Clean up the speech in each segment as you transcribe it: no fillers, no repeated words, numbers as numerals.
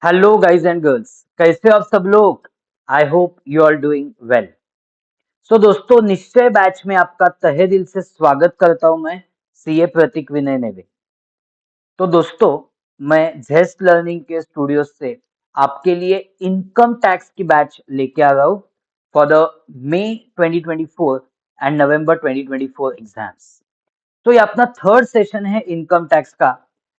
Hello guys and girls, कैसे हो आप सब लोग। I hope you are doing well. So दोस्तों, निश्चय बैच में आपका तहे दिल से स्वागत करता हूं मैं, सीए प्रतीक विनय नेवे। तो दोस्तों, मैं जेस्ट लर्निंग के स्टूडियो से आपके लिए इनकम टैक्स की बैच लेके आ रहा हूँ for the May 2024 and November 2024 exams. तो ये अपना थर्ड सेशन है इनकम टैक्स का।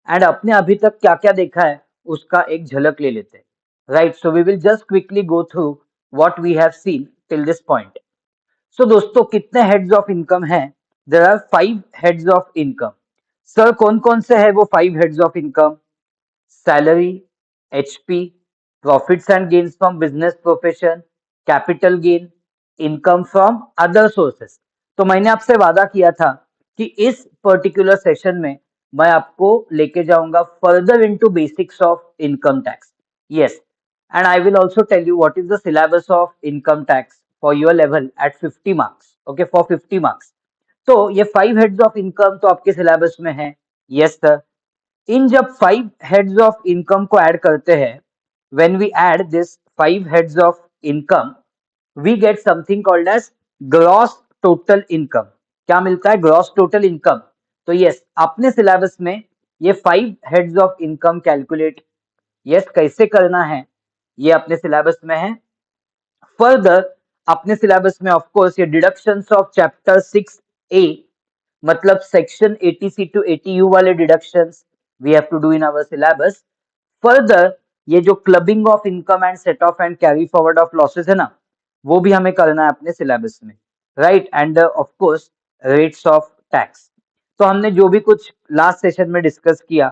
एंड आपने अभी तक क्या क्या देखा है उसका एक झलक ले लेते हैं। Right, so we will just quickly go through what we have seen till this point. So दोस्तों, कितने हेड्स ऑफ इनकम हैं? There are 5 heads of income. Sir, कौन कौन से है वो 5 heads of income? Salary, HP, profits and gains from business profession, capital gain, income from other sources. तो मैंने आपसे वादा किया था कि इस पर्टिकुलर सेशन में मैं आपको लेके जाऊंगा further into basics of income tax. Yes, and I will also tell you what is the syllabus of income tax for your level at 50 marks. Okay, for 50 marks. तो ये 5 हेड्स ऑफ इनकम तो आपके syllabus में है। Yes sir. इन जब 5 heads of income को add करते हैं, when we add this 5 heads of income, we get something called as gross total income. क्या मिलता है? Gross total income. तो यस, अपने सिलेबस में ये 5 heads of income calculate, yes, कैसे करना है ये अपने सिलेबस में है। फर्दर अपने सिलेबस में ऑफ कोर्स ये डिडक्शंस ऑफ चैप्टर 6A, मतलब सेक्शन 80C टू 80U वाले deductions we have to do in our syllabus. Further ये जो clubbing of income and set off and carry forward of losses है ना, वो भी हमें करना है अपने सिलेबस में। Right, and of course rates of tax. तो हमने जो भी कुछ लास्ट सेशन में डिस्कस किया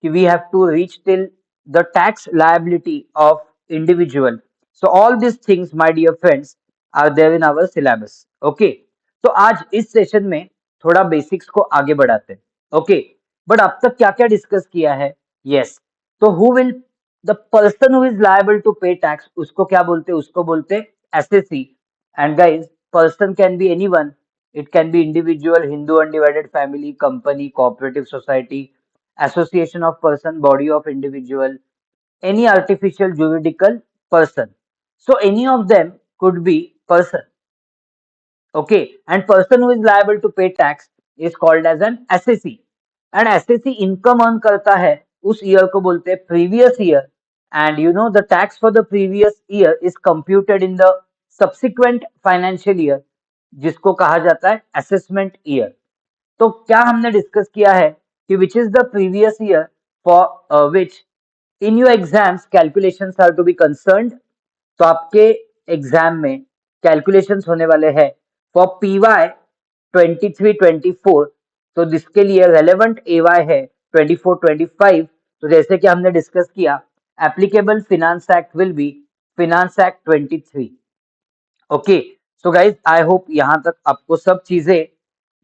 कि we have to reach till the tax liability of individual. So all this things my dear friends are there in our syllabus. Okay, तो आज इस सेशन में थोड़ा बेसिक्स को आगे बढ़ाते हैं। ओके, बट अब तक क्या क्या डिस्कस किया है? यस, तो who will, the person who is liable to pay tax, उसको क्या बोलते हैं? उसको बोलते हैं assessee. And guys, person can be anyone. It can be individual, Hindu undivided family, company, cooperative society, association of person, body of individual, any artificial juridical person. So any of them could be person. Okay, and person who is liable to pay tax is called as an assessee. And assessee income earn करता है उस year को बोलते हैं previous year. And you know the tax for the previous year is computed in the subsequent financial year, जिसको कहा जाता है assessment year. तो क्या हमने डिस्कस किया है कि which is the previous year for which in your exams calculations are to be concerned. तो आपके एग्जाम में कैलकुलेशंस होने वाले हैं फॉर पीवाई 23-24। तो जिसके लिए रेलेवेंट एवाई है 24-25। तो जैसे कि हमने डिस्कस किया, applicable finance act will be finance act 23। Okay, so guys I hope यहां तक आपको सब चीजें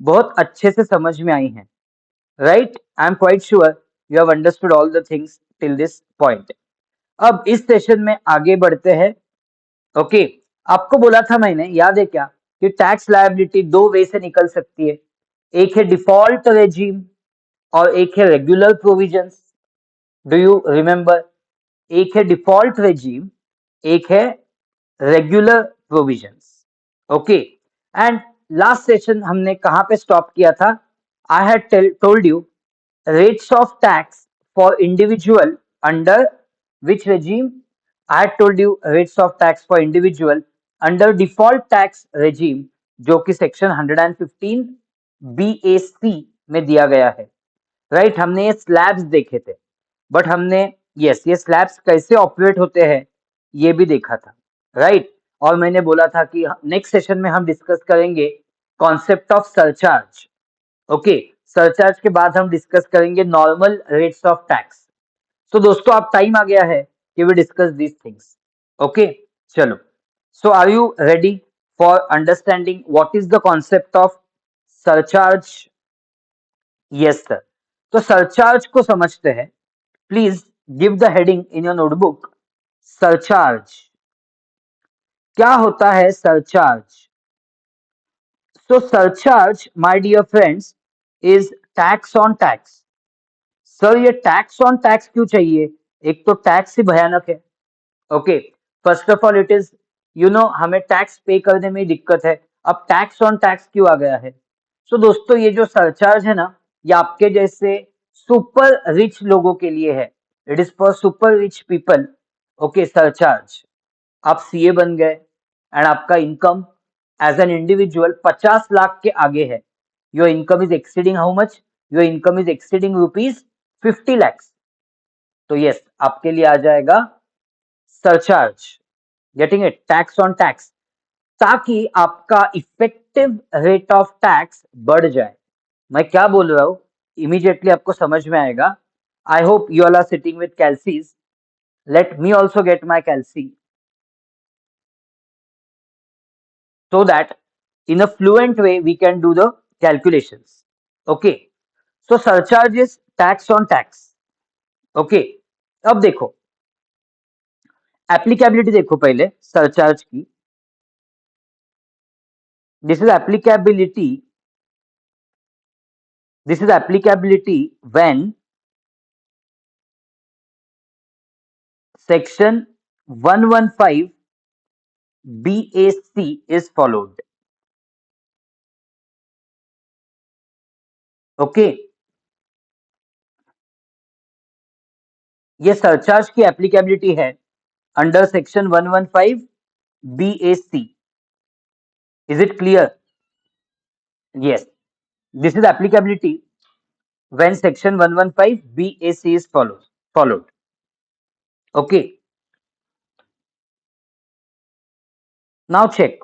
बहुत अच्छे से समझ में आई हैं। Right, I am quite sure you have understood all the things till this point. अब इस सेशन में आगे बढ़ते हैं। ओके, आपको बोला था मैंने, याद है क्या, कि टैक्स लायबिलिटी दो वे से निकल सकती है। एक है डिफॉल्ट रेजिम और एक है regular provisions. Do you remember? एक है डिफॉल्ट रेजिम, एक है regular provisions. Okay, and last session हमने कहां पे स्टॉप किया था? I had told you rates of tax for individual under which regime? I had told you rates of tax for individual under default tax regime, जो कि section 115 BAC में दिया गया है। राइट, हमने ये स्लैब्स देखे थे, बट हमने, यस, ये स्लैब्स कैसे ऑपरेट होते हैं ये भी देखा था। राइट, और मैंने बोला था कि नेक्स्ट सेशन में हम डिस्कस करेंगे concept of surcharge. Okay, surcharge के बाद हम डिस्कस करेंगे नॉर्मल रेट्स ऑफ टैक्स। तो दोस्तों, अब टाइम आ गया है कि we discuss these things. Okay, चलो। So are you ready for understanding what is the concept of surcharge? Yes sir. तो सरचार्ज को समझते हैं। Please give the heading in your notebook, surcharge. क्या होता है surcharge? So surcharge, my dear friends, is tax on tax. Sir, ये tax on tax क्यों चाहिए? एक तो टैक्स ही भयानक है। Okay, first of all it is, हमें टैक्स पे करने में ही दिक्कत है। अब टैक्स ऑन टैक्स क्यों आ गया है? सो दोस्तों, ये जो सरचार्ज है ना, ये आपके जैसे सुपर रिच लोगों के लिए है। It is for super rich people. Okay, surcharge. आप सीए बन गए एंड आपका income as an individual 50 lakh के आगे है। Your income is exceeding how much? Your income is exceeding rupees 50 lakhs। तो यस, आपके लिए आ जाएगा surcharge. Getting it? Tax on tax, ताकि आपका इफेक्टिव रेट ऑफ टैक्स बढ़ जाए। मैं क्या बोल रहा हूं, इमीडिएटली आपको समझ में आएगा। I hope you all are sitting with calcies. Let me also get my calcy so that in a fluent way we can do the calculations. Okay, so surcharge is tax on tax. Okay, अब देखो applicability, देखो पहले surcharge की। This is applicability, this is applicability when section 115 BAC is followed. Okay, ये surcharge की applicability है under section 115 BAC. Is it clear? Yes, this is applicability when section 115 BAC is followed. Okay, now check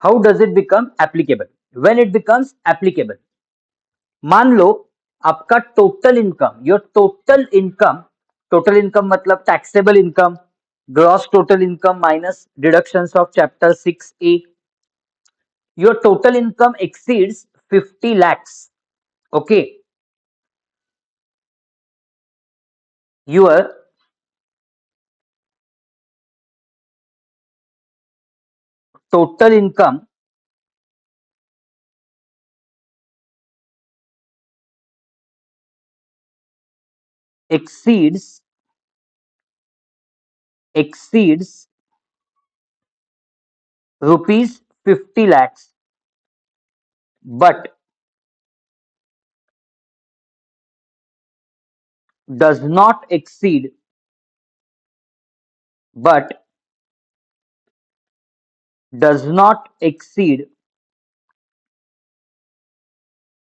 how does it become applicable. When it becomes applicable, मान लो आपका total income मतलब taxable income, gross total income minus deductions of chapter 6A, your total income exceeds 50 lakhs. Okay, your total income exceeds rupees 50 lakhs, but does not exceed but does not exceed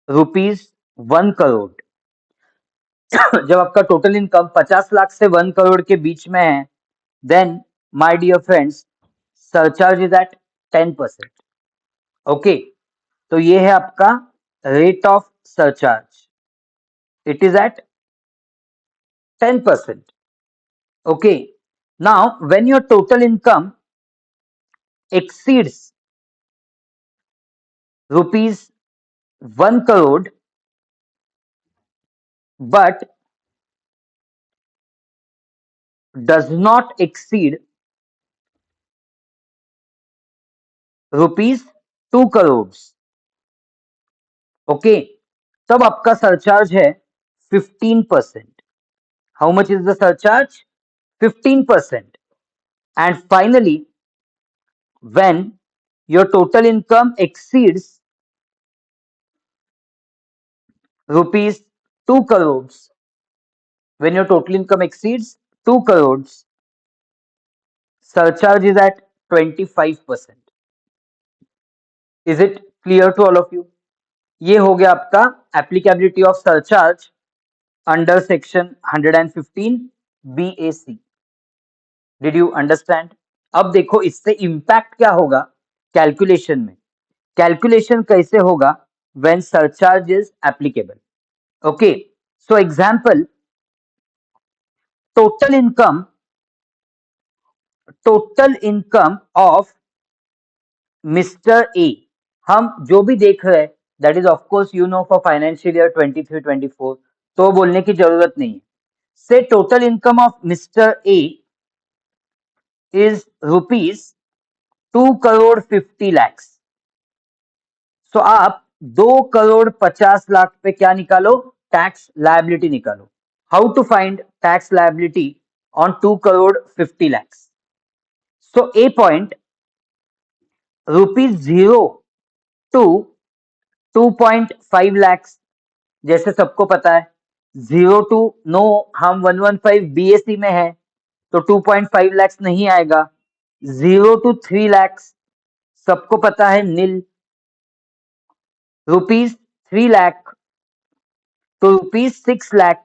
rupees 1 crore. जब आपका total income 50 lakh से 1 करोड़ के बीच में है, then my dear friends, surcharge is at 10%। Okay, तो ये है आपका rate of surcharge, it is at 10%. Okay, now when your total income exceeds rupees 1 crore but does not exceed rupees 2 crores, okay, तब आपका सरचार्ज है 15%. How much is the surcharge? 15%. And finally when your total income exceeds rupees 2 crores, when your total income exceeds 2 crores, surcharge is at 25%. Is it clear to all of you? ये हो गया आपका applicability of surcharge under section 115 BAC. Did you understand? अब देखो इससे impact क्या होगा calculation में। कैलकुलेशन कैसे होगा when surcharge is applicable? Okay, so example, total income of mister A, हम जो भी देख रहे हैं that is of course for financial year 23-24, तो बोलने की जरूरत नहीं है। Say total income of mister A is rupees 2 crore 50 lakhs. So आप 2 करोड़ 50 लाख पे क्या निकालो? टैक्स लायबिलिटी निकालो. How to find tax liability on 2 crore 50 lakhs. So A point, ₹0 to 2.5 lakhs. जैसे सबको पता है 0 to नो, हम 115 BAC में है तो 2.5 lakhs नहीं आएगा. 0 to 3 lakhs सबको पता है नील. ₹3 lakh तो ₹6 lakh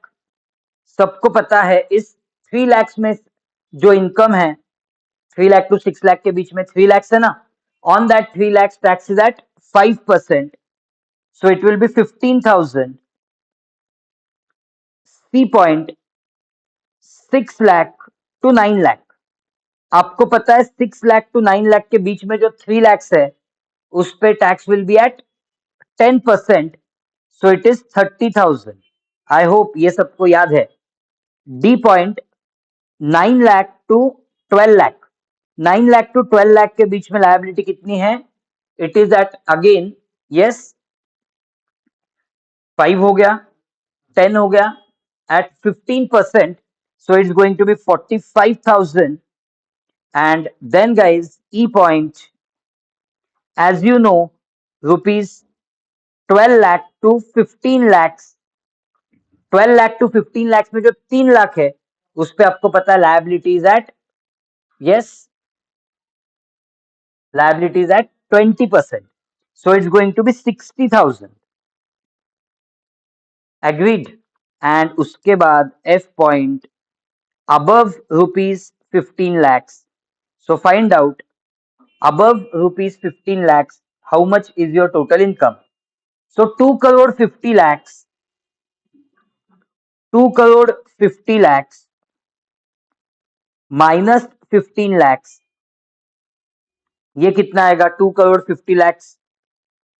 सबको पता है. इस 3 lakhs में जो इनकम है 3 lakh to 6 lakh के बीच में 3 lakhs है ना. On that 3 lakhs tax is at 5%. So it will be 15,000. C point 6 lakh to 9 lakh. आपको पता है 6 lakh to 9 lakh के बीच में जो 3 lakhs है उस पे tax will be at 10%. So it is 30,000. I hope ये सबको याद है. D point 9 lakh to 12 lakh. 9 lakh to 12 lakh के बीच में लायबिलिटी कितनी है? It is at again yes 5 हो गया, 10 हो गया, at 15%. So it's going to be 45,000. And then guys, E point, as you know, rupees 12 lakh to 15 lakhs. 12 lakh to 15 lakhs में जो 3 लाख है उस पे आपको पता है liability is at, yes, liability is at 20%. So it's going to be 60,000. Agreed. And उसके बाद F point, above rupees 15 lakhs. So find out above rupees 15 lakhs how much is your total income. So 2 crore 50 lakhs, 2 crore 50 lakhs minus 15 lakhs. ये कितना आएगा? 2 crore 50 lakhs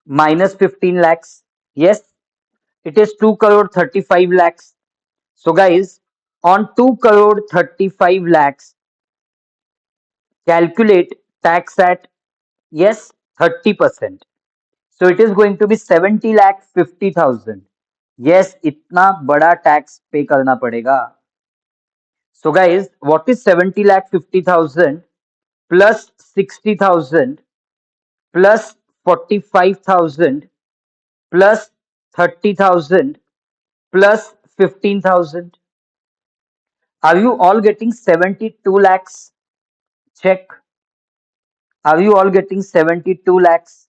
minus 15 lakhs. Yes, it is 2 crore 35 lakhs. So guys, on 2 crore 35 lakhs, calculate tax at, yes, 30%. So it is going to be 70 lakh 50,000. Yes, इतना बड़ा tax पे करना पड़ेगा. So guys, what is 70 lakh 50,000 plus 60,000 plus 45,000 plus 30,000 plus 15,000? Are you all getting 72 lakhs? Check. Are you all getting 72 lakhs?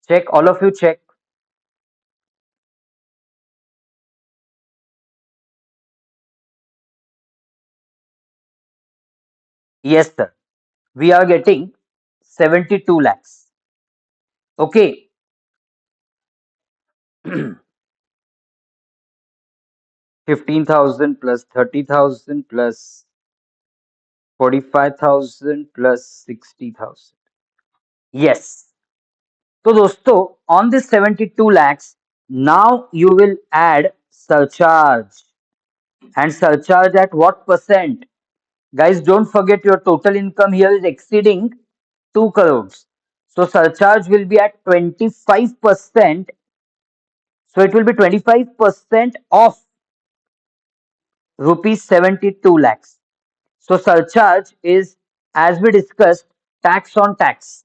Check, all of you check. Yes, sir. We are getting 72 lakhs. Okay. 15,000 plus 30,000 plus 45,000 plus 60,000. Yes. So दोस्तों, on this 72 lakhs, now you will add surcharge. And surcharge at what percent? Guys, don't forget your total income here is exceeding 2 crores. So surcharge will be at 25%. So it will be 25% of rupees 72 lakhs. So surcharge is, as we discussed, tax on tax.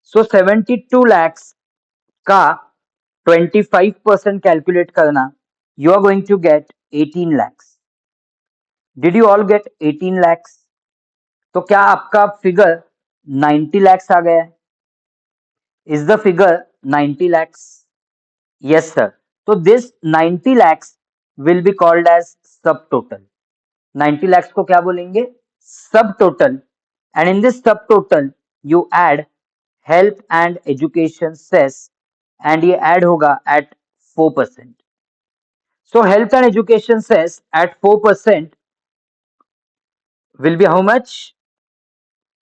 So 72 lakhs का 25% calculate करना, you are going to get 18 lakhs. Did you all get 18 lakhs? तो क्या आपका figure 90 lakhs आ गया है? Is the figure 90 lakhs? Yes, sir. So this 90 lakhs will be called as subtotal. 90 lakhs को क्या बोलेंगे? Subtotal. And in this subtotal you add health and education cess and ये add होगा at 4%. So health and education cess at 4% will be how much?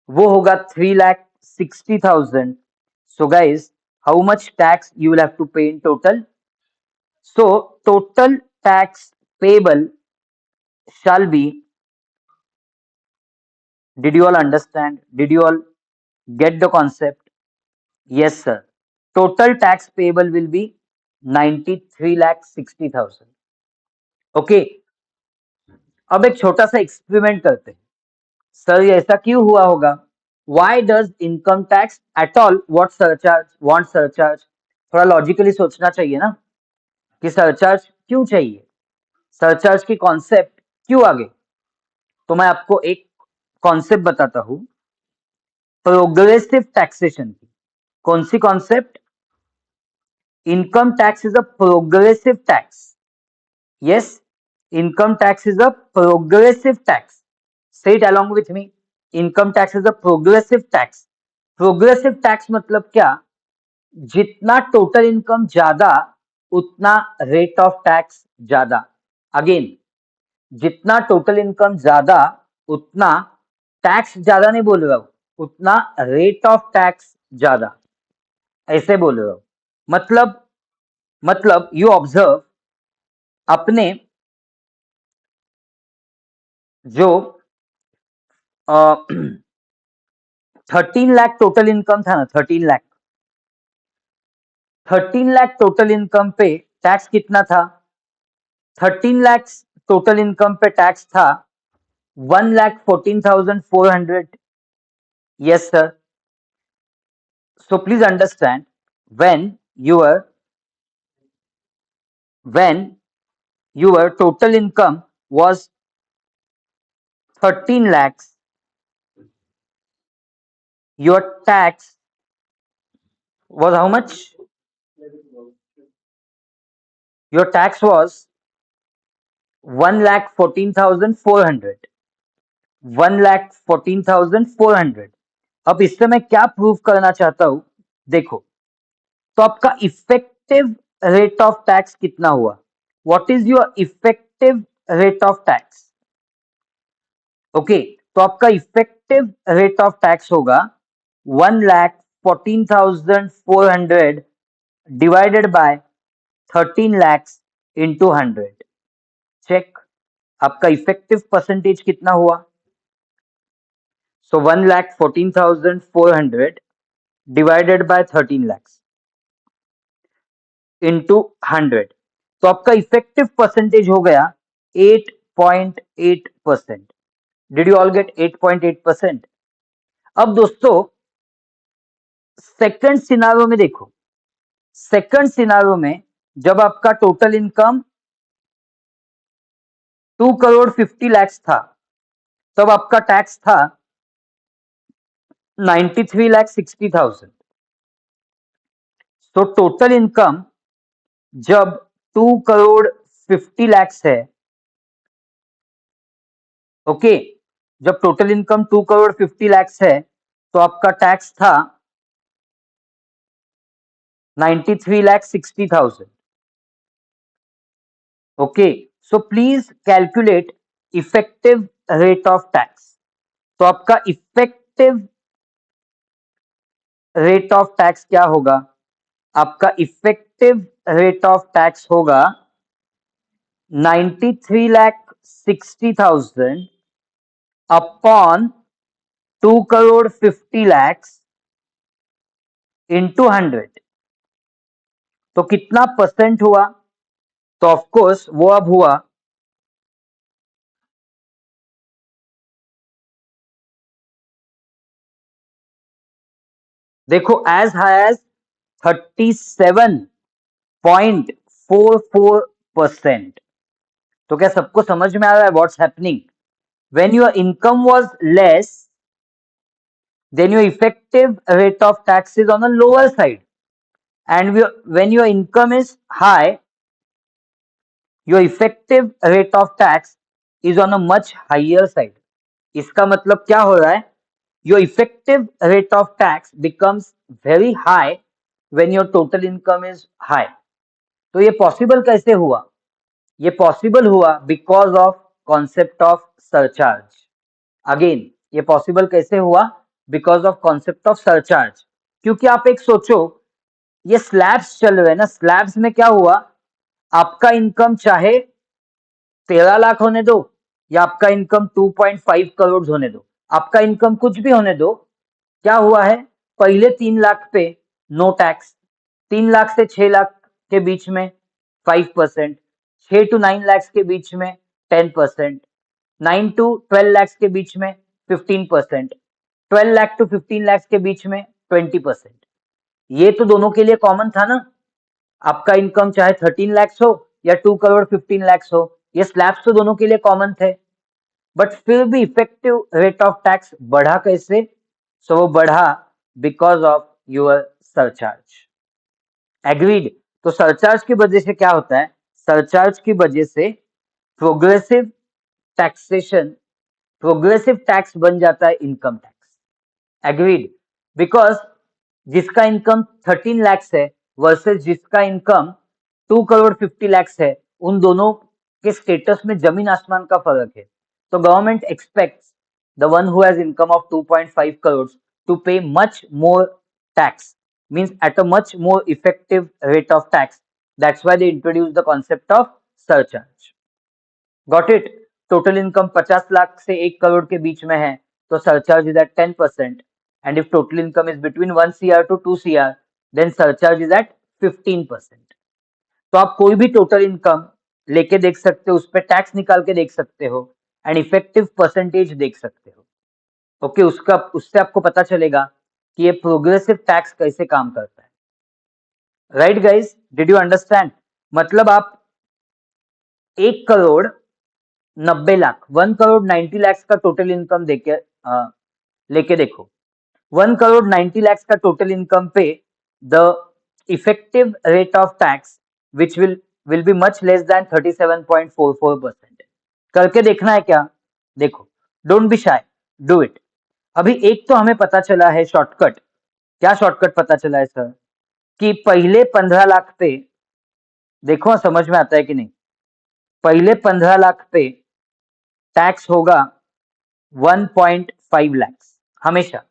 वो होगा 3,60,000. So guys, how much tax you will have to pay in total? So total tax payable shall be, did you all understand? Did you all get the concept? Yes, sir. Total tax payable will be 93,60,000। Okay, अब एक छोटा सा experiment करते हैं। Sir ये ऐसा क्यों हुआ होगा? Why does income tax at all want surcharge? थोड़ा लॉजिकली सोचना चाहिए ना कि सरचार्ज क्यों चाहिए, सरचार्ज की कॉन्सेप्ट क्यों आगे। तो मैं आपको एक कॉन्सेप्ट बताता हूं, प्रोग्रेसिव टैक्सेशन की। कौन सी concept? Income tax is a progressive tax. Yes, income tax is a progressive tax. Say it along with me, income tax is a progressive tax. Progressive tax मतलब क्या? जितना टोटल इनकम ज्यादा उतना rate of tax ज्यादा। Again, जितना total income ज्यादा उतना tax ज्यादा नहीं बोल रहा हूं, उतना रेट ऑफ टैक्स ज्यादा, ऐसे बोल रहा हूं। मतलब यू ऑब्जर्व, अपने जो 13 लाख टोटल इनकम था ना, 13 लाख टोटल इनकम पे टैक्स कितना था? 13 लाख टोटल इनकम पे टैक्स था 1,14,400। Yes sir. So please understand, when when your total income was 13 lakhs, your tax was how much? Your tax was 1,14,400। 1,14,400। अब इससे मैं क्या प्रूव करना चाहता हूं, देखो। तो आपका इफेक्टिव रेट ऑफ टैक्स कितना हुआ? What is your effective rate of tax? Okay, तो आपका इफेक्टिव रेट ऑफ टैक्स होगा 1,14,400 divided by 13 lakhs into 100। Check, आपका इफेक्टिव परसेंटेज कितना हुआ? So 1,14,400 divided by 13 lakhs into 100, तो आपका इफेक्टिव परसेंटेज हो गया 8.8%। Did you all get 8.8%? अब दोस्तों सेकंड सिनारियो में देखो, सेकंड सिनारियो में जब आपका टोटल इनकम 2,50,00,000 था, तब आपका टैक्स था 93,60,000। तो टोटल इनकम जब 2,50,00,000 है, ओके, जब टोटल इनकम 2,50,00,000 है, तो आपका टैक्स था 93,60,000। Okay, so please calculate effective rate of tax. तो आपका इफेक्टिव रेट ऑफ टैक्स क्या होगा? आपका इफेक्टिव रेट ऑफ टैक्स होगा 93,60,000 अपॉन 2,50,00,000 इंटू 100। तो कितना परसेंट हुआ? तो ऑफ कोर्स वो अब हुआ देखो एज हाई एज 37.44%। तो क्या सबको समझ में आ रहा है what's happening? When your income was less, then your effective rate of tax is on the lower side, and when your income is high, your effective rate of tax is on a much higher side। इसका मतलब क्या हो रहा है? Your effective rate of tax becomes very high when your total income is high। तो ये possible कैसे हुआ? ये पॉसिबल हुआ because of concept of surcharge. Again, ये पॉसिबल कैसे हुआ? Because of concept of surcharge. क्योंकि आप एक सोचो, ये स्लैब्स चल रहे हैं ना, स्लैब्स में क्या हुआ? आपका इनकम चाहे 13 लाख होने दो या आपका इनकम 2.5 करोड़ होने दो, आपका इनकम कुछ भी होने दो, क्या हुआ है? पहले 3 लाख पे नो टैक्स, 3 लाख से 6 लाख के बीच में 5%, 6 to 9 lakhs के बीच में 10%, 9 to 12 lakhs के बीच में 15%, 12 lakh to 15 lakhs के बीच में 20%। ये तो दोनों के लिए कॉमन था ना। आपका इनकम चाहे 13 lakhs हो या 2 करोड़ 15 lakhs हो, ये स्लैब्स तो दोनों के लिए कॉमन थे। बट फिर भी इफेक्टिव रेट ऑफ टैक्स बढ़ा कैसे? सो वो बढ़ा because of your surcharge. Agreed? तो सरचार्ज की वजह से क्या होता है? सरचार्ज की वजह से प्रोग्रेसिव टैक्सेशन, प्रोग्रेसिव टैक्स बन जाता है इनकम टैक्स। एग्रीड? बिकॉज जिसका इनकम 13 lakhs है वर्सेस जिसका इनकम 2 करोड़ 50 lakhs है, उन दोनों के स्टेटस में जमीन आसमान का फर्क है। तो government aspects the one who has income of 2.5 crores to pay much more tax, means at a much more effective rate of tax. That's why they introduced the concept of surcharge. Got it? Total income 50 lakh से 1 करोड़ के बीच में है तो surcharge is at 10%, and if total income is between 1 CR to 2 CR then surcharge is at 15%। तो आप कोई भी टोटल इनकम लेके देख सकते हो, उस पर टैक्स निकाल के देख सकते हो एंड इफेक्टिव परसेंटेज देख सकते हो। ओके, उसका उससे आपको पता चलेगा कि ये प्रोग्रेसिव टैक्स कैसे काम करता है। Right guys, did you understand? मतलब आप 1 करोड़ 90 लाख, 1 करोड़ 90 lakhs का टोटल इनकम देके लेके देखो, 1 करोड़ 90 lakhs का टोटल इनकम पे the effective rate of tax which will be much less than 37.44%। करके देखना है क्या? देखो, don't be shy, do it. अभी एक तो हमें पता चला है शॉर्टकट। क्या शॉर्टकट पता चला है सर? कि पहले 15 लाख पे, देखो समझ में आता है कि नहीं, पहले 15 लाख पे टैक्स होगा 1.5 lakhs हमेशा।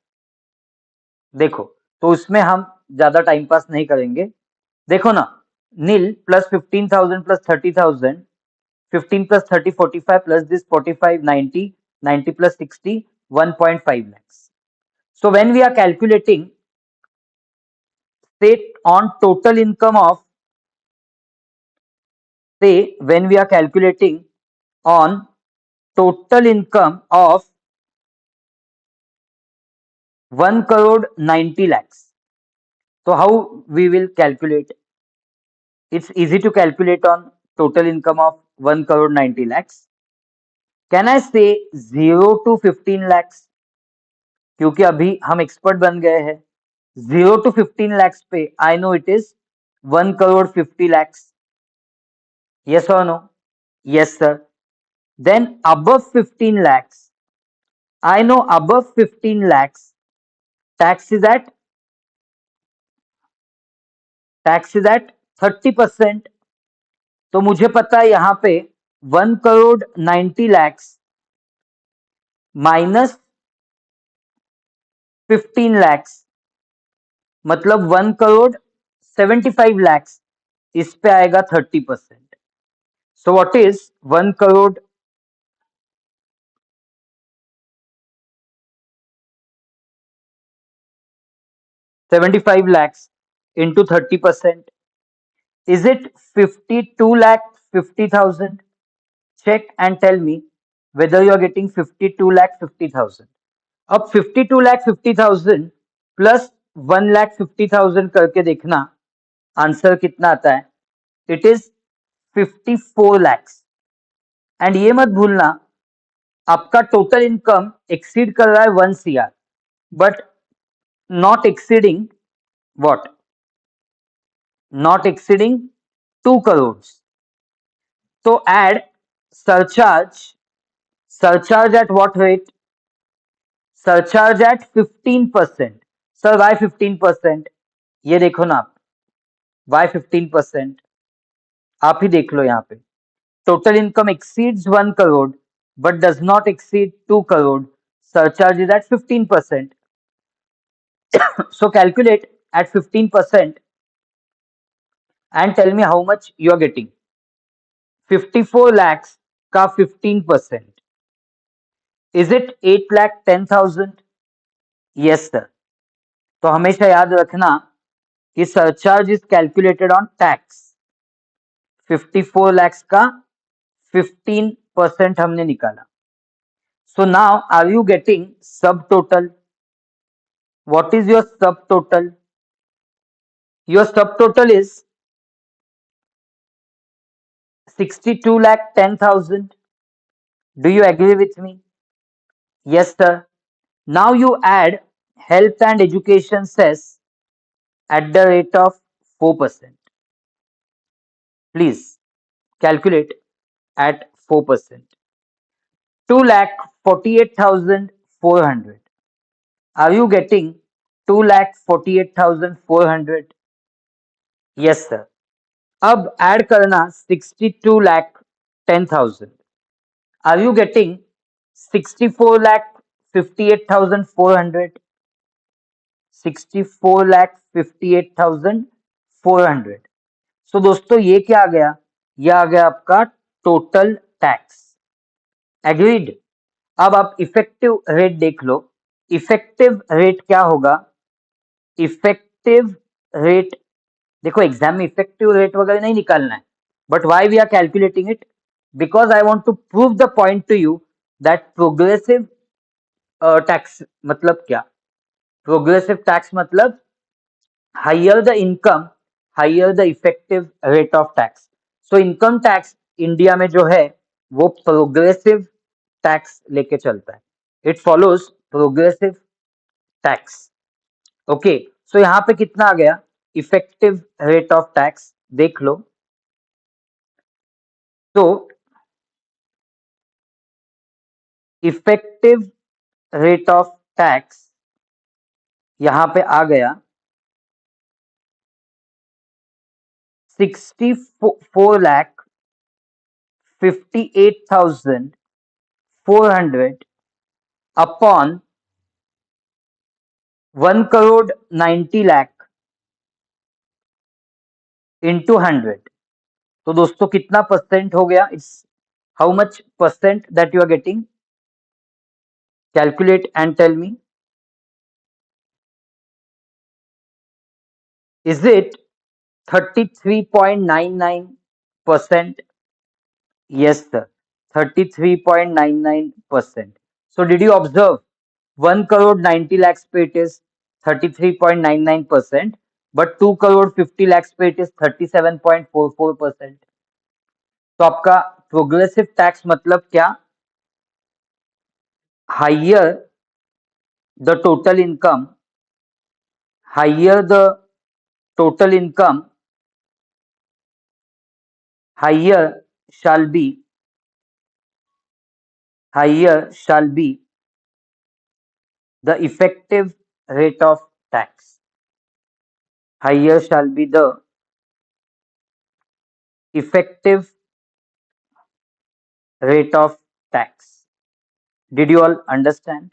देखो, तो उसमें हम ज्यादा टाइम पास नहीं करेंगे। देखो ना, nil plus 15,000 plus 30,000, 15 plus 30 45 plus this 45 90, 90 plus 60 1.5 lakhs. So when we are calculating, say on total income of, say when we are calculating on total income of 1 crore 90 lakhs, so how we will calculate? It's easy to calculate on total income of 1 crore 90 lakhs. Can I say 0 to 15 lakhs? क्योंकि अभी हम expert बन गए हैं। 0 to 15 lakhs पे I know it is 1 crore 50 lakhs. Yes or no? Yes sir. Then above 15 lakhs, I know above 15 lakhs tax is at 30%। तो मुझे पता है यहाँ पे 1 करोड़ 90 lakhs माइनस 15 lakhs मतलब 1 करोड़ 75 lakhs, इस पे आएगा 30%। So what is 1 crore 75 lakhs into 30%? Is it 52 lakh 50,000? Check and tell me whether you are getting 52 lakh 50,000. अब 52 lakh 50,000 प्लस 1 lakh 50,000 करके देखना आंसर कितना आता है। It is 54 lakhs। एंड ये मत भूलना, आपका टोटल इनकम एक्सीड कर रहा है 1 CR but not exceeding what? Not exceeding 2 crores. तो add surcharge, surcharge at what rate? Surcharge at 15%। Sir why 15%? ये देखो ना आप, वाई 15%? आप ही देख लो यहाँ पे, total income exceeds 1 crore but does not exceed 2 crore. Surcharge is at 15%. So calculate at 15% and tell me how much you are getting. 54 lakhs का 15%. Is it 8 lakh 10,000? Yes sir. तो हमेशा याद रखना कि surcharge is calculated on tax, 54 lakhs का 15% हमने निकाला. So now are you getting subtotal? What is your subtotal? Your subtotal is 62,10,000. Do you agree with me? Yes, sir. Now you add health and education cess at the rate of 4%. Please calculate at 4%. 2,48,400. Are you getting 2,48,400? Yes, sir. अब add करना 62,10,000. Are you getting 64,58,400? 64,58,400. सो दोस्तों ये क्या आ गया? ये आ गया आपका total tax. Agreed. अब आप इफेक्टिव रेट देख लो. इफेक्टिव रेट क्या होगा? इफेक्टिव रेट, देखो एग्जाम में इफेक्टिव रेट वगैरह नहीं निकालना है, but why we are calculating it? Because I want to prove the point to you that progressive tax मतलब क्या? प्रोग्रेसिव टैक्स मतलब higher the income, higher the effective rate of tax. So income tax India में जो है वो progressive tax लेके चलता है. It follows progressive tax. Okay, so यहां पे कितना आ गया? इफेक्टिव रेट ऑफ टैक्स देख लो. तो इफेक्टिव रेट ऑफ टैक्स यहां पे आ गया 64,58,400 अपॉन 1,90,00,000 इंटू 100. तो दोस्तों कितना परसेंट हो गया? It's how much percent that you are getting? Calculate and tell me. Is it 33.99%? Yes, sir. 33.99%. So did you observe 1 crore 90 lakhs पे it is 33.99%, but 2 crore 50 lakhs पे it is 37.44%. तो आपका progressive tax मतलब क्या? Higher the total income, higher the total income, higher shall be, higher shall be the effective rate of tax. Higher shall be the effective rate of tax. Did you all understand?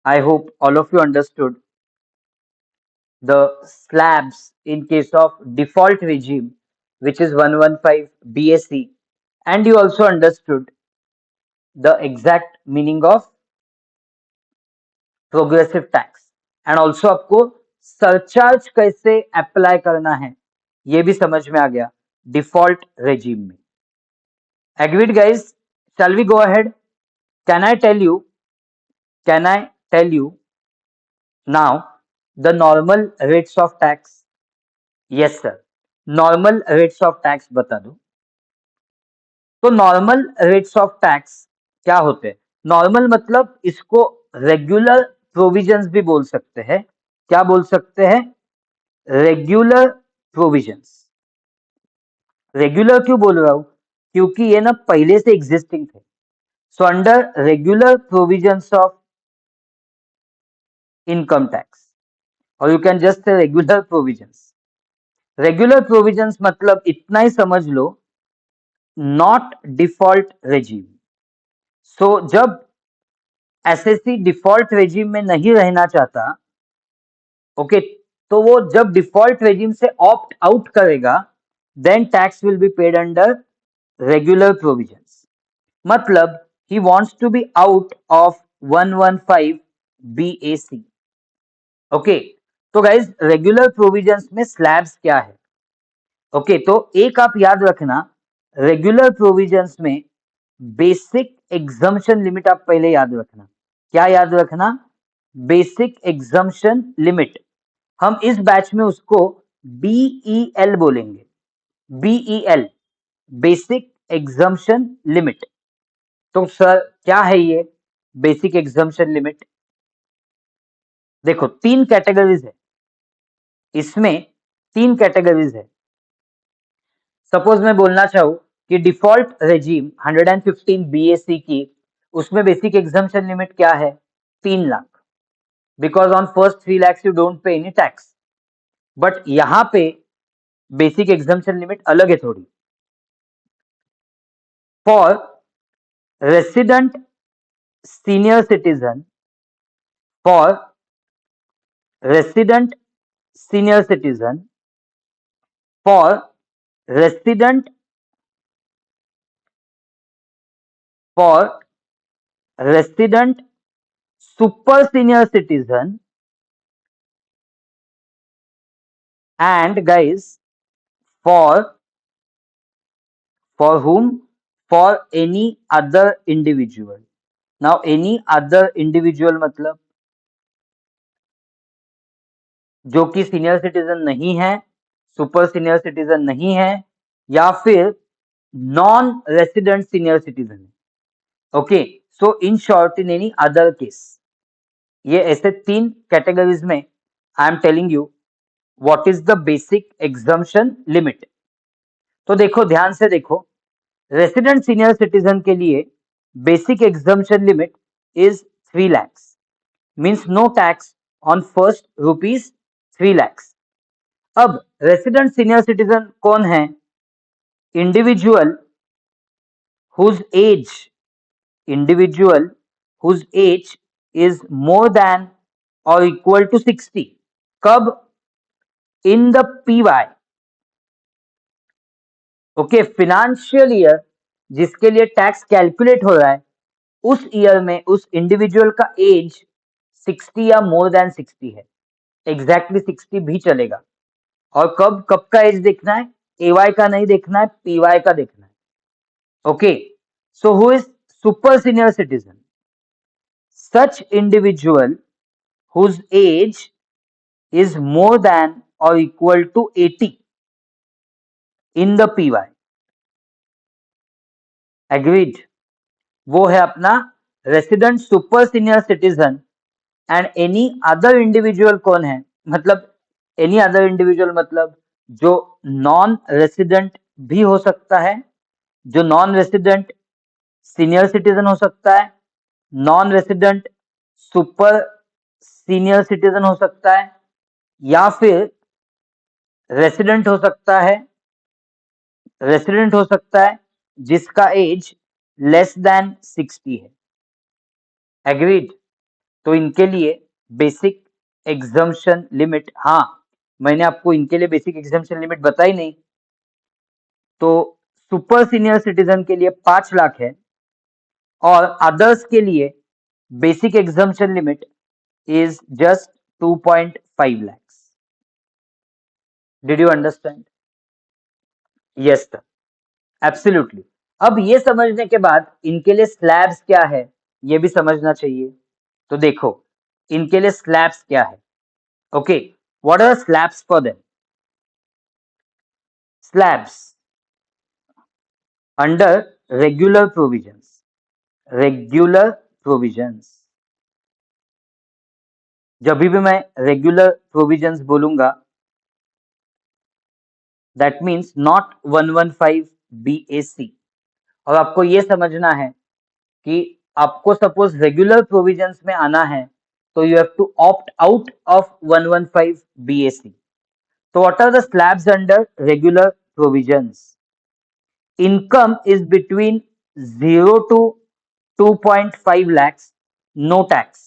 I hope all of you understood the slabs in case of default regime, which is 115 BSE, and you also understood the exact meaning of progressive tax, and also आपको surcharge कैसे apply करना है ये भी समझ में आ गया डिफॉल्ट रेजिम में. Agreed guys? Shall we go ahead? Can I tell you, can I tell you now the normal rates of tax? Yes sir, normal rates of tax बता दो. तो नॉर्मल रेट्स ऑफ टैक्स क्या होते हैं? Normal मतलब इसको regular provisions भी बोल सकते हैं. क्या बोल सकते हैं? Regular provisions. रेगुलर क्यों बोल रहा हूं? क्योंकि ये ना पहले से एग्जिस्टिंग थे. So under regular provisions of income tax, और you can just say regular provisions. Regular provisions मतलब इतना ही समझ लो, नॉट डिफॉल्ट रेजिम. सो जब एसएससी डिफॉल्ट रेजिम में नहीं रहना चाहता, ओके, तो वो जब डिफॉल्ट रेजिम से ऑप्ट आउट करेगा, then tax will be paid under regular provisions. मतलब he wants to be out of 115 BAC. Okay, तो गाइज रेगुलर प्रोविजंस में स्लैब्स क्या है? ओके, तो एक आप याद रखना, रेगुलर प्रोविजंस में बेसिक एग्जम्पशन लिमिट आप पहले याद रखना। क्या याद रखना? Basic exemption limit. हम इस बैच में उसको BEL बोलेंगे। BEL, basic exemption limit. तो सर क्या है ये बेसिक एग्जम्पशन लिमिट? देखो, तीन कैटेगरीज है इसमें, तीन कैटेगरीज है। सपोज मैं बोलना चाहूँ कि डिफॉल्ट रेजिम 115 BAC की, उसमें बेसिक एग्जम्पशन लिमिट क्या है? 3 lakh, because on first 3 lakhs you don't pay any tax. But यहां पे बेसिक एग्जम्पशन लिमिट अलग है थोड़ी। For resident senior citizen, for resident senior citizen, for resident, for resident super senior citizen, and guys, for whom? For any other individual. Now any other individual मतलब जो कि senior citizen नहीं है, super senior citizen नहीं है, या फिर non resident senior citizen है। Okay, so in short, in any other case, ये ऐसे तीन कैटेगरीज में I am telling you what is the basic exemption limit. तो देखो, ध्यान से देखो, रेसिडेंट सीनियर सिटीजन के लिए basic exemption limit is 3 lakhs, means no tax on first ₹3 lakhs। अब रेसिडेंट सीनियर सिटीजन कौन है? Individual whose age, individual whose age is more than और इक्वल टू 60। कब? In the PY। Okay, financial year जिसके लिए tax calculate हो रहा है, उस ईयर में उस इंडिविजुअल का एज 60 या मोर देन 60 है। एग्जैक्टली 60 भी चलेगा। और कब कब का एज देखना है? AY का नहीं देखना है, PY का देखना है। Okay, so who is super senior citizen? Such individual whose age is more than और equal to 80 in the PY। Agreed? वो है अपना resident super senior citizen. And any other individual कौन है? मतलब एनी अदर इंडिविजुअल मतलब जो non resident भी हो सकता है, जो नॉन रेसिडेंट सीनियर सिटीजन हो सकता है, non resident super senior citizen हो सकता है, या फिर रेसिडेंट हो सकता है, रेसिडेंट हो सकता है जिसका एज लेस देन 60 है। एग्रीड? तो इनके लिए बेसिक एग्जम्पशन लिमिट, हाँ, मैंने आपको इनके लिए बेसिक एग्जम्पशन लिमिट बताई नहीं। तो सुपर सीनियर सिटीजन के लिए 5 लाख है, और अदर्स के लिए basic exemption limit is just 2.5 lakhs। Did you understand? Yes sir, absolutely. अब ये समझने के बाद इनके लिए स्लैब्स क्या है ये भी समझना चाहिए। तो देखो, इनके लिए स्लैब्स क्या है। Okay, what are slabs for them? Slabs under regular provisions, regular provisions. जब भी मैं रेगुलर प्रोविजंस बोलूंगा, दैट मीन्स नॉट 115 BAC। और आपको यह समझना है कि आपको सपोज रेगुलर प्रोविजंस में आना है, तो you have to opt out of 115 BAC। तो what are the slabs under regular provisions? Income is between 0 to 2.5 lakhs, no tax.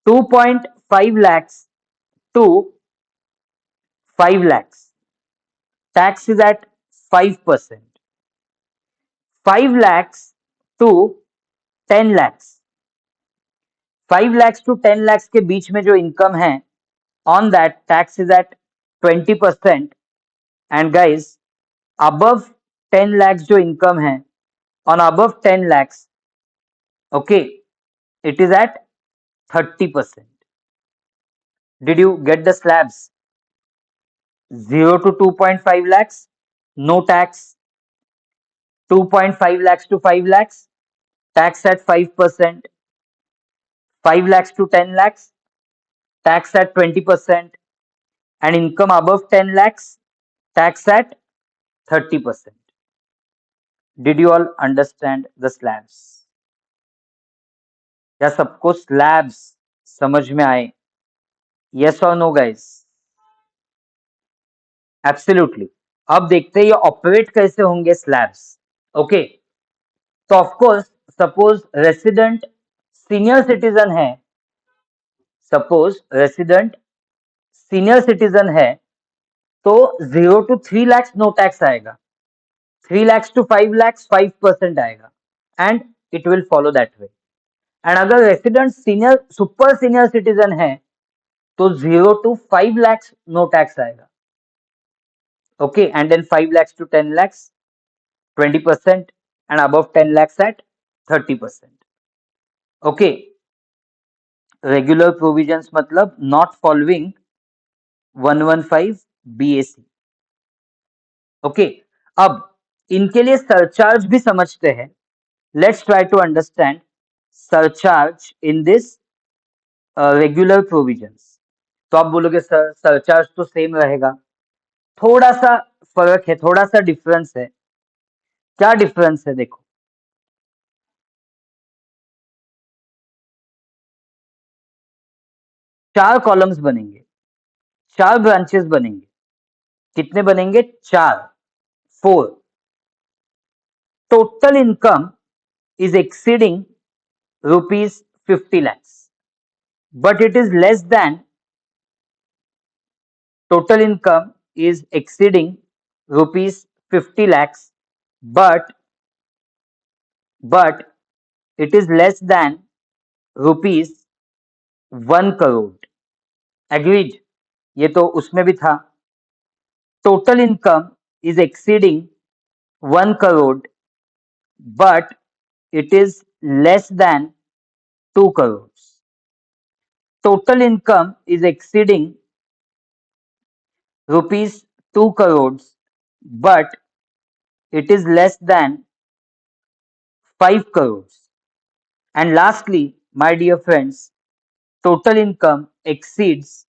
2.5 lakhs to 5 lakhs, tax is at 5%. 5 lakhs to 10 lakhs, 5 lakhs to 10 lakhs के बीच में जो income है, on that tax is at 20%. And guys above 10 lakhs जो income है, on above 10 lakhs, okay, it is at 30%. Did you get the slabs? 0 to 2.5 lakhs, no tax. 2.5 lakhs to 5 lakhs, tax at 5%. 5 lakhs to 10 lakhs, tax at 20%. And income above 10 lakhs, tax at 30%. Did you all understand the slabs? क्या सबको slabs समझ में आए? Yes or no guys? Absolutely. अब देखते हैं ये operate कैसे होंगे स्लैब्स. ओके, तो of course suppose resident senior citizen है, सपोज रेसिडेंट सीनियर सिटीजन है, तो 0 to 3 lakhs नो टैक्स आएगा, 3 lakhs to 5 lakhs 5% आएगा, and it will follow that way. And अगर resident senior super senior citizen है तो 0 to 5 lakhs no tax आएगा. Okay, and then 5 lakhs to 10 lakhs 20%, and above 10 lakhs at 30%. Okay, regular provisions मतलब not following 115 BAC. Okay, अब इनके लिए surcharge भी समझते हैं. Let's try to understand surcharge in this regular provisions. तो आप बोलोगे सर सरचार्ज तो सेम रहेगा, थोड़ा सा फर्क है, थोड़ा सा डिफरेंस है. क्या डिफरेंस है? देखो, 4 कॉलम्स बनेंगे, 4 ब्रांचेस बनेंगे. कितने बनेंगे? 4, 4. Total income is exceeding rupees 50 lakhs, but it is less than, total income is exceeding rupees 50 lakhs, but it is less than rupees 1 crore. Agreed? ये तो उसमें भी था. Total income is exceeding 1 crore, but it is less than 2 crores. Total income is exceeding rupees 2 crores, but it is less than 5 crores. And lastly, my dear friends, total income exceeds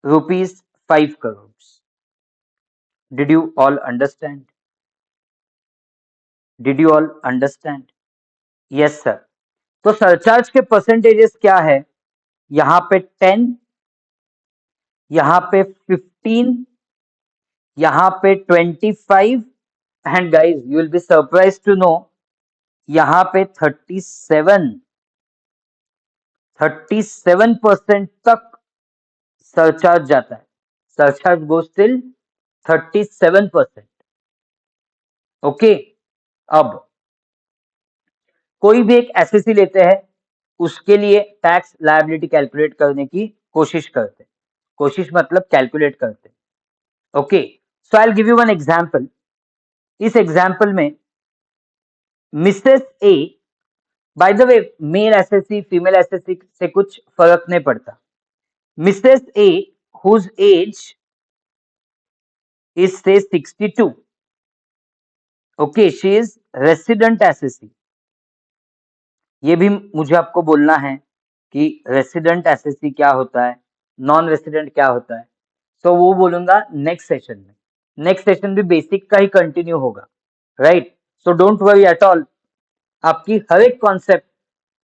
rupees 5 crores. Did you all understand? Did you all understand? Yes sir. तो surcharge के percentages क्या है? यहाँ पे 10, यहाँ पे 15, यहाँ पे 25, and guys you will be surprise to know यहाँ पे 37% तक सरचार्ज जाता है. Surcharge goes till 37%. ओके, अब कोई भी एक एसएससी लेते हैं, उसके लिए टैक्स लायबिलिटी कैलकुलेट करने की कोशिश करते हैं. कोशिश मतलब कैलकुलेट करते हैं. Okay, so I will give you one example. इस एग्जांपल में mrs A, by the way male assessee female assessee से कुछ फर्क नहीं पड़ता. Mrs A whose age is say 62. Okay, she is resident SSC. ये भी मुझे आपको बोलना है कि रेसिडेंट एसएससी क्या होता है, नॉन रेसिडेंट क्या होता है. तो वो बोलूंगा नेक्स्ट सेशन में. नेक्स्ट सेशन भी बेसिक का ही कंटिन्यू होगा, right? So don't worry at all, आपकी हर एक कॉन्सेप्ट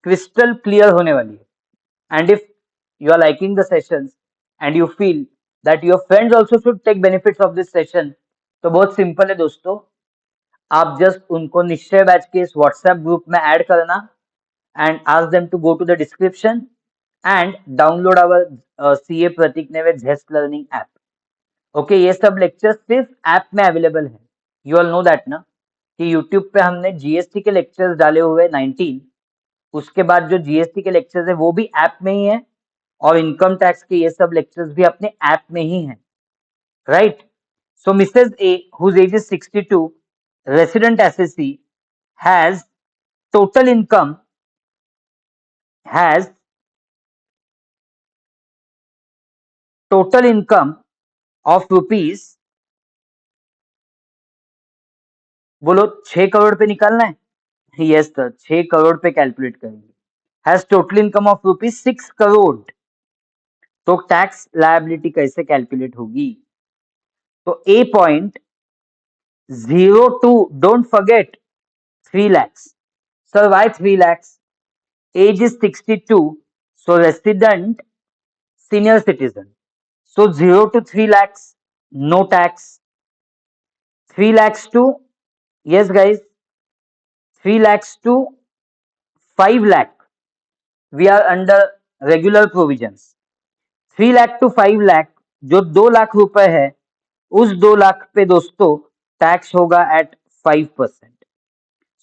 क्रिस्टल क्लियर होने वाली है. And if you are liking the sessions and you feel that your friends also should take benefits of this session, तो बहुत सिंपल है दोस्तों, आप जस्ट उनको निश्चय बैच के इस व्हाट्सएप ग्रुप में ऐड करना and ask them to go to the description and download our CA Pratik Neve Zest learning app. Okay, ये सब लेक्चर्स सिर्फ ऐप में अवेलेबल है. यू ऑल नो दैट ना कि यूट्यूब पे हमने जीएसटी के लेक्चर्स डाले हुए 19, उसके बाद जो जीएसटी के लेक्चर्स है वो भी ऐप में ही है, और इनकम टैक्स के ये सब लेक्चर्स भी अपने ऐप में ही है, right? So Mrs. A, whose age is 62, resident SSC, has total income has total income of rupees, बोलो 6 करोड़ पे निकालना है. यस सर, 6 करोड़ पे कैलकुलेट करेंगे. Has total income of rupees 6 crore. तो टैक्स लायबिलिटी कैसे कैलकुलेट होगी? तो a point 02, don't forget 3 lakhs. Sir why 3 lakhs? Age is 62, so resident senior citizen. So 0 to 3 lakhs, no tax. 3 lakhs to, yes guys, 3 lakhs to 5 lakh, we are under regular provisions. 3 lakh to 5 lakh, जो 2 लाख रुपए है, उस 2 लाख पे दोस्तों tax होगा at 5%.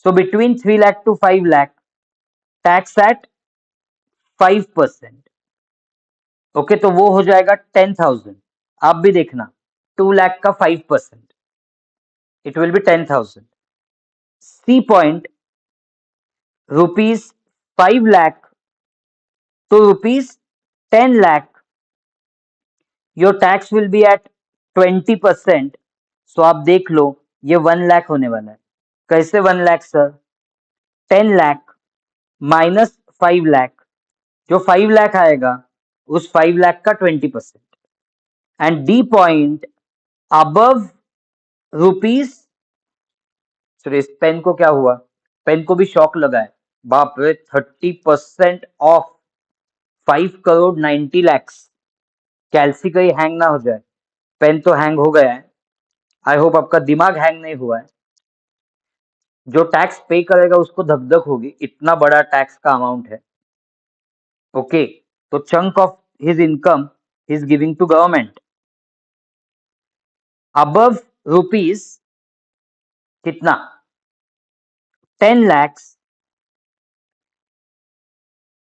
So between 3 lakh to 5 lakh, tax at 5%. Okay, तो वो हो जाएगा 10,000. आप भी देखना, 2 लाख का 5%, it will be 10,000. C point, rupees 5 lakh to rupees 10 lakh, your tax will be at 20%. So आप देख लो, ये 1 लाख होने वाला है. कैसे 1 लाख सर? 10 लाख माइनस 5 लाख, जो 5 लाख आएगा उस 5 लाख का 20%. And D point, above rupees, sir इस पेन को क्या हुआ? पेन को भी शॉक लगा है. बाप रे, 30% ऑफ 5 करोड़ 90 lakhs. कैल्सी कहीं हैंग ना हो जाए. पेन तो हैंग हो गया है, आई होप आपका दिमाग हैंग नहीं हुआ है. जो टैक्स पे करेगा उसको धक धक होगी, इतना बड़ा टैक्स का अमाउंट है. ओके, तो chunk of his income is giving to government. Above rupees कितना? 10 lakhs,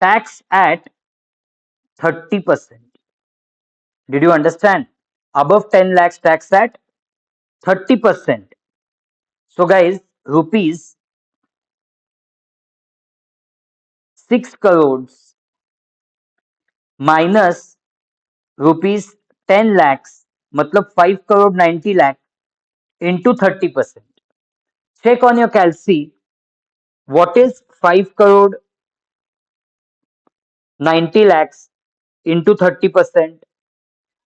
tax at 30%. Did you understand? Above 10 lakhs, tax at 30%. So guys, rupees 6 crores minus rupees 10 lakhs, मतलब 5 crore 90 lakh into 30%. Check on your calci. What is 5 crore 90 lakhs into 30%?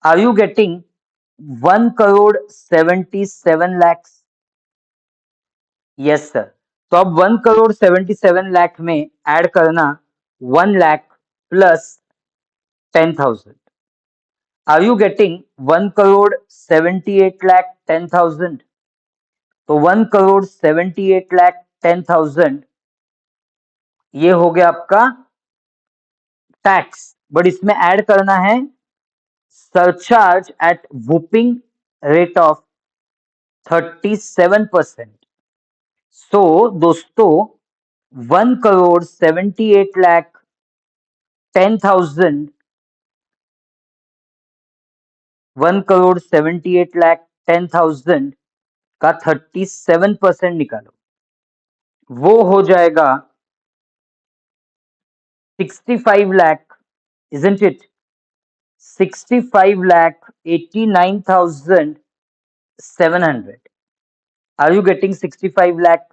Are you getting 1 crore 77 lakhs? Yes sir. तो अब 1 करोड़ 77 लाख में add करना 1 lakh plus 10,000. Are you getting 1 crore 78 lakh 10,000? तो 1 करोड़ 78 लाख 10,000 ये हो गया आपका टैक्स. बट इसमें ऐड करना है surcharge at whopping rate of 37%. सो दोस्तों 1 करोड़ 78 लाख 10,000, 1 करोड़ 78 लाख 10,000 का 37% निकालो, वो हो जाएगा 65 lakh, isn't it? 65 lakh 89,700. Are you getting 65 lakh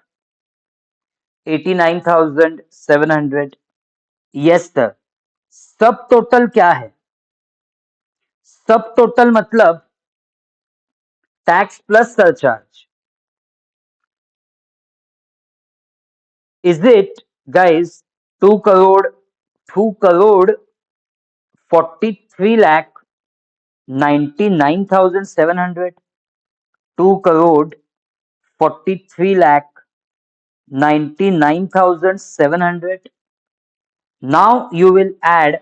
89,700? Yes sir. सब टोटल क्या है? सब टोटल मतलब tax plus surcharge. Is it guys 2 crore 43 lakh 99,700? 2 crore 43 lakh 99,700. Now you will add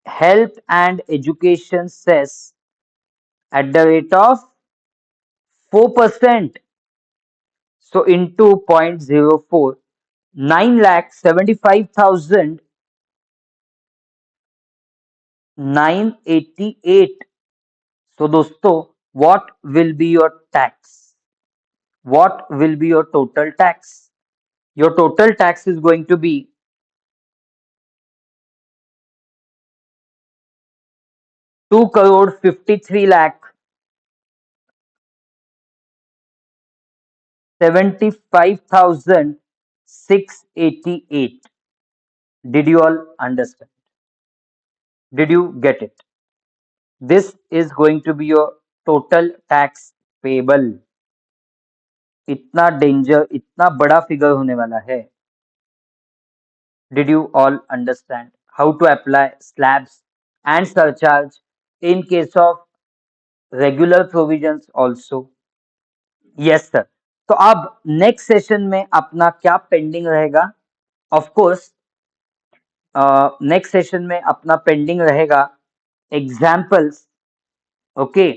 health and education cess at the rate of 4%. So into 0.04, 9,75,988. So दोस्तों what will be your tax? What will be your total tax? Your total tax is going to be 2 crore 53 lakh 75,688. Did you all understand? Did you get it? This is going to be your total tax payable. इतना danger, इतना बड़ा figure होने वाला है. Did you all understand how to apply slabs and surcharge in case of regular provisions also? Yes sir. तो अब next session में अपना क्या पेंडिंग रहेगा? ऑफ कोर्स नेक्स्ट सेशन में अपना पेंडिंग रहेगा examples. Okay,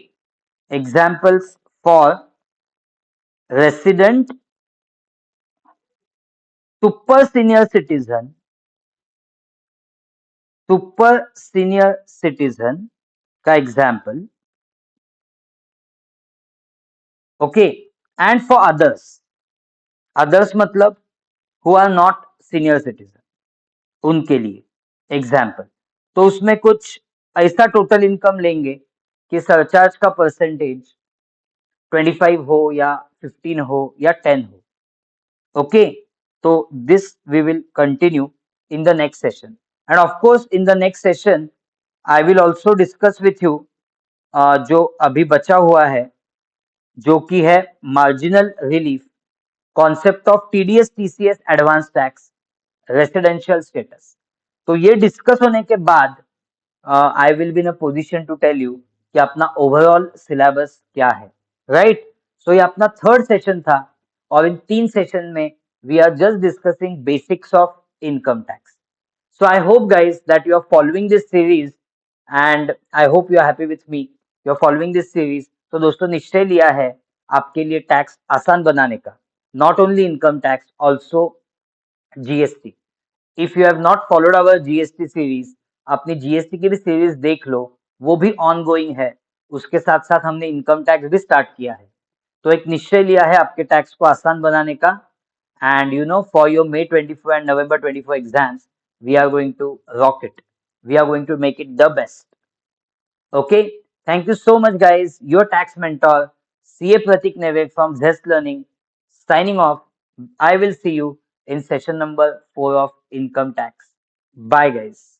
examples for resident, super senior citizen, super senior citizen का example. Okay, and for others. Others मतलब who are not senior citizen, उनके लिए एग्जाम्पल. तो उसमें कुछ ऐसा टोटल इनकम लेंगे कि सरचार्ज का परसेंटेज 25 हो या 15 हो या 10 हो. ओके, तो this we will continue in the next session. And of course in the next session I will also discuss with you जो अभी बचा हुआ है, जो कि है marginal relief, concept of TDS TCS advance tax, residential status. तो ये डिस्कस होने के बाद I will be in a position to tell you कि अपना ओवरऑल सिलेबस क्या है. राइट. सो ये अपना थर्ड सेशन था और इन 3 सेशन में we are just discussing basics of income tax. So I hope guys that you are following this series and I hope you are happy with me. You are following this series. तो दोस्तों निश्चय लिया है आपके लिए tax आसान बनाने का. Not only income tax, also GST. If you have not followed our GST series, अपनी GST की भी सीरीज देख लो, वो भी ongoing है. उसके साथ साथ हमने इनकम टैक्स भी स्टार्ट किया है. तो एक निश्चय लिया है आपके टैक्स को आसान बनाने का. And you know, for your May 24 and November 24 exams, we are going to rock it. We are going to make it the best. Okay. Thank you so much, guys. Your tax mentor, CA Pratik Neve from Zest Learning, signing off. I will see you in session number 4 of income tax. Bye, guys.